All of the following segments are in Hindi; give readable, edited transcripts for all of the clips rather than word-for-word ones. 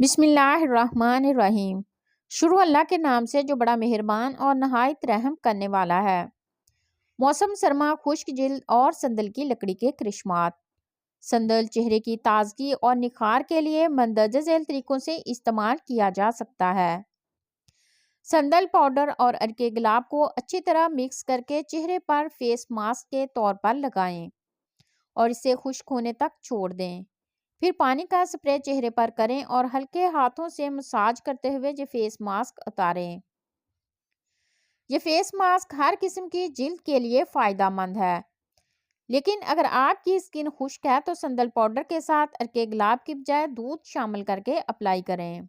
बिस्मिल्लाहिर्रहमानिर्रहीम। शुरू अल्लाह के नाम से जो बड़ा मेहरबान और नहायत रहम करने वाला है। मौसम सरमा, खुश्क जिल्द और संदल की लकड़ी के करिश्मात। संदल चेहरे की ताजगी और निखार के लिए मंदरजा झैल तरीकों से इस्तेमाल किया जा सकता है। संदल पाउडर और अरके गुलाब को अच्छी तरह मिक्स करके चेहरे पर फेस मास्क के तौर पर लगाएं और इसे खुश्क होने तक छोड़ दें। फिर पानी का स्प्रे चेहरे पर करें और हल्के हाथों से मसाज करते हुए ये फेस मास्क उतारें। ये फेस मास्क हर किस्म की जिल्द के लिए फायदेमंद है, लेकिन अगर आपकी स्किन खुश्क है तो संदल पाउडर के साथ अरके गुलाब की बजाय दूध शामिल करके अप्लाई करें।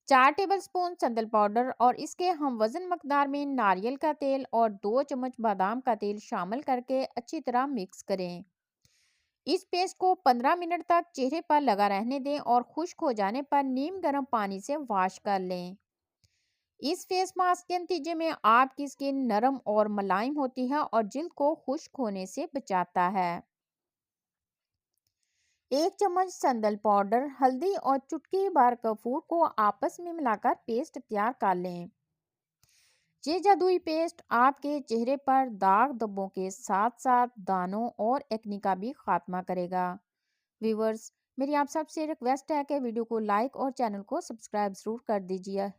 4 टेबलस्पून संदल पाउडर और इसके हम वजन मकदार में नारियल का तेल और 2 चम्मच बादाम का तेल शामिल करके अच्छी तरह मिक्स करें। इस पेस्ट को 15 मिनट तक चेहरे पर लगा रहने दें और खुश्क हो जाने पर नीम गर्म पानी से वॉश कर लें। इस फेस मास्क के नतीजे में आपकी स्किन नरम और मुलायम होती है और जिल्द को खुश्क होने से बचाता है। 1 चम्मच संदल पाउडर, हल्दी और चुटकी भर कपूर को आपस में मिलाकर पेस्ट तैयार कर लें। ये जादुई पेस्ट आपके चेहरे पर दाग धब्बों के साथ साथ दानों और एक्ने का भी खात्मा करेगा। व्यूवर्स, मेरी आप सबसे रिक्वेस्ट है कि वीडियो को लाइक और चैनल को सब्सक्राइब जरूर कर दीजिए।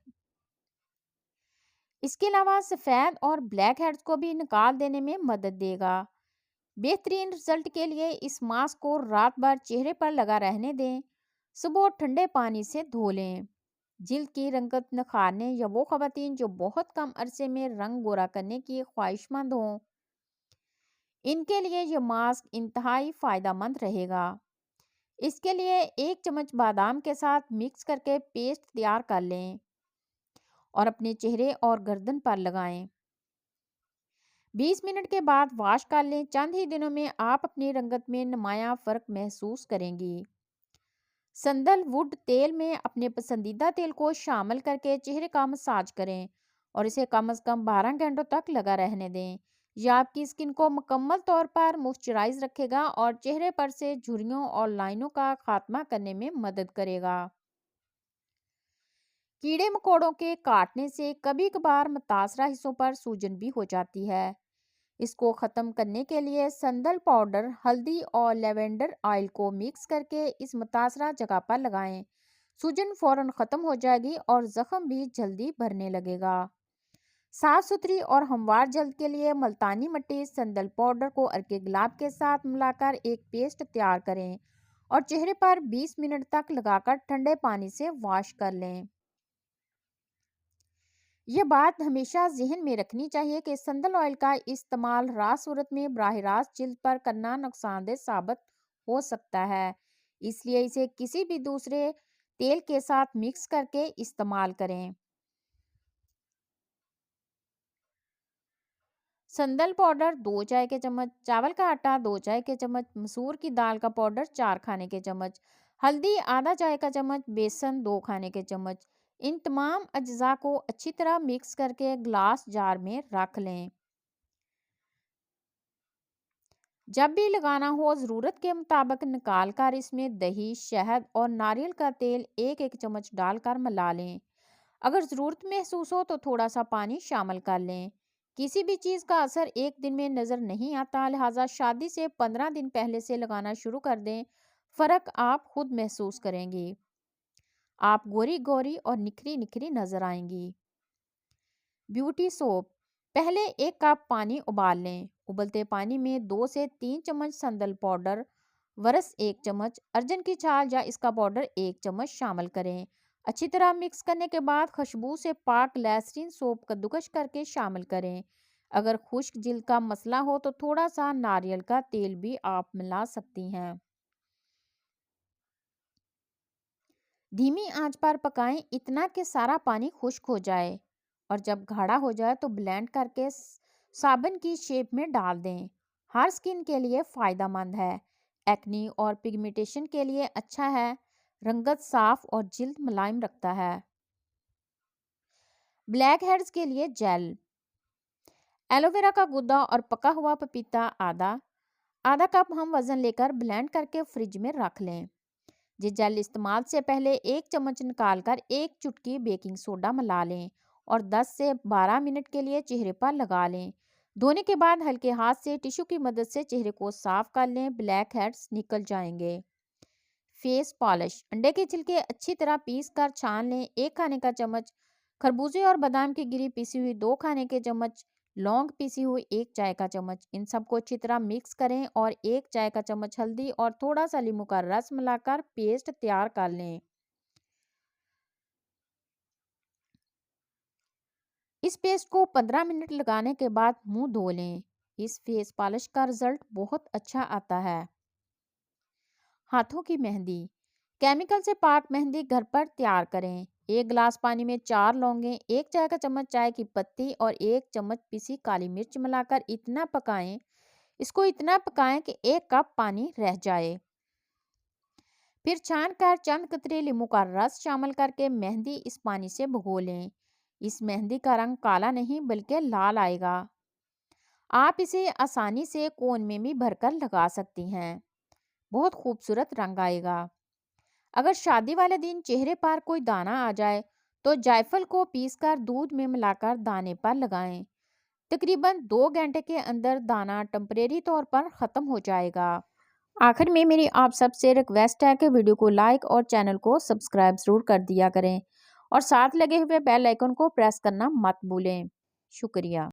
इसके अलावा सफ़ेद और ब्लैक हेड्स को भी निकाल देने में मदद देगा। बेहतरीन रिजल्ट के लिए इस मास्क को रात भर चेहरे पर लगा रहने दें। सुबह ठंडे पानी से धो लें। जिल्द की रंगत निखारने या वो खवातीन जो बहुत कम अरसे में रंग गोरा करने की ख्वाहिशमंद हों, इनके लिए ये मास्क इंतहाई फ़ायदेमंद रहेगा। इसके लिए 1 चम्मच बादाम के साथ मिक्स करके पेस्ट तैयार कर लें और अपने चेहरे और गर्दन पर लगाएं। 20 मिनट के बाद वॉश कर लें। चंद ही दिनों में आप अपनी रंगत में नुमाया फ़र्क महसूस करेंगी। संदलवुड तेल में अपने पसंदीदा तेल को शामिल करके चेहरे का मसाज करें और इसे कम से कम 12 घंटों तक लगा रहने दें। यह आपकी स्किन को मुकम्मल तौर पर मॉइस्चराइज रखेगा और चेहरे पर से झुर्रियों और लाइनों का खात्मा करने में मदद करेगा। कीड़े मकोड़ों के काटने से कभी कभार मुतासरा हिस्सों पर सूजन भी हो जाती है। इसको ख़त्म करने के लिए संदल पाउडर, हल्दी और लेवेंडर ऑयल को मिक्स करके इस मुतासरा जगह पर लगाएं। सूजन फौरन ख़त्म हो जाएगी और ज़ख्म भी जल्दी भरने लगेगा। साफ सुथरी और हमवार जल्द के लिए मुल्तानी मिट्टी, संदल पाउडर को अरके गुलाब के साथ मिलाकर एक पेस्ट तैयार करें और चेहरे पर 20 मिनट तक लगाकर ठंडे पानी से वॉश कर लें। ये बात हमेशा जहन में रखनी चाहिए कि संदल ऑयल का इस्तेमाल रात सूरत में बराह रास्त जिल्द पर करना नुकसानदेह साबित हो सकता है, इसलिए इसे किसी भी दूसरे तेल के साथ मिक्स करके इस्तेमाल करें। संदल पाउडर 2 चाय के चम्मच, चावल का आटा 2 चाय के चम्मच, मसूर की दाल का पाउडर 4 खाने के चम्मच, हल्दी आधा चाय का चम्मच, बेसन 2 खाने के चम्मच। इन तमाम अज्जा को अच्छी तरह मिक्स करके ग्लास जार में रख लें। जब भी लगाना हो ज़रूरत के मुताबिक निकाल कर इसमें दही, शहद और नारियल का तेल 1-1 चम्मच डालकर मिला लें। अगर ज़रूरत महसूस हो तो थोड़ा सा पानी शामिल कर लें। किसी भी चीज़ का असर एक दिन में नज़र नहीं आता, लिहाजा शादी से 15 दिन पहले से लगाना शुरू कर दें। फ़र्क आप खुद महसूस करेंगी। आप गोरी गोरी और निखरी निखरी नज़र आएंगी। ब्यूटी सोप, पहले 1 कप पानी उबाल लें। उबलते पानी में 2 से 3 चम्मच संदल पाउडर, वरस 1 चम्मच, अर्जन की छाल या इसका पाउडर 1 चम्मच शामिल करें। अच्छी तरह मिक्स करने के बाद खुशबू से पाक ग्लिसरीन सोप कद्दूकस करके शामिल करें। अगर खुश्क जिल्द का मसला हो तो थोड़ा सा नारियल का तेल भी आप मिला सकती हैं। धीमी आंच पर पकाएं इतना कि सारा पानी खुश्क हो जाए और जब गाढ़ा हो जाए तो ब्लेंड करके साबुन की शेप में डाल दें। हर स्किन के लिए फ़ायदेमंद है। एक्नी और पिगमेंटेशन के लिए अच्छा है। रंगत साफ और जिल्द मुलायम रखता है। ब्लैक हेड्स के लिए जेल, एलोवेरा का गुदा और पका हुआ पपीता आधा कप हम वज़न लेकर ब्लेंड करके फ्रिज में रख लें। ये जेल इस्तेमाल से पहले 1 चम्मच निकालकर 1 चुटकी बेकिंग सोडा मिला लें और 10 से 12 मिनट के लिए चेहरे पर लगा लें। धोने के बाद हल्के हाथ से टिश्यू की मदद से चेहरे को साफ कर लें, ब्लैक हेड्स निकल जाएंगे। फेस पॉलिश, अंडे के छिलके अच्छी तरह पीस कर छान लें। 1 खाने का चम्मच खरबूजे और बादाम की गिरी पीसी हुई, 2 खाने के चम्मच लौंग पीसी हुई, 1 चाय का चम्मच। इन सबको अच्छी तरह मिक्स करें और 1 चाय का चम्मच हल्दी और थोड़ा सा नींबू का रस मिलाकर पेस्ट तैयार कर लें। इस पेस्ट को 15 मिनट लगाने के बाद मुंह धो लें। इस फेस पॉलिश का रिजल्ट बहुत अच्छा आता है। हाथों की मेहंदी, केमिकल से पाक मेहंदी घर पर तैयार करें। 1 गिलास पानी में 4 लौंगे, 1 चाय का चम्मच चाय की पत्ती और 1 चम्मच पिसी काली मिर्च मिलाकर इसको इतना पकाएं कि 1 कप पानी रह जाए। फिर छान कर चंद कतरे नींबू का रस शामिल करके मेहंदी इस पानी से भिगो लें। इस मेहंदी का रंग काला नहीं बल्कि लाल आएगा। आप इसे आसानी से कोन में भी भरकर लगा सकती हैं। बहुत खूबसूरत रंग आएगा। अगर शादी वाले दिन चेहरे पर कोई दाना आ जाए तो जायफल को पीसकर दूध में मिलाकर दाने पर लगाएं। तकरीबन 2 घंटे के अंदर दाना टेम्परेरी तौर पर ख़त्म हो जाएगा। आखिर में मेरी आप सबसे रिक्वेस्ट है कि वीडियो को लाइक और चैनल को सब्सक्राइब ज़रूर कर दिया करें और साथ लगे हुए बेल आइकन को प्रेस करना मत भूलें। शुक्रिया।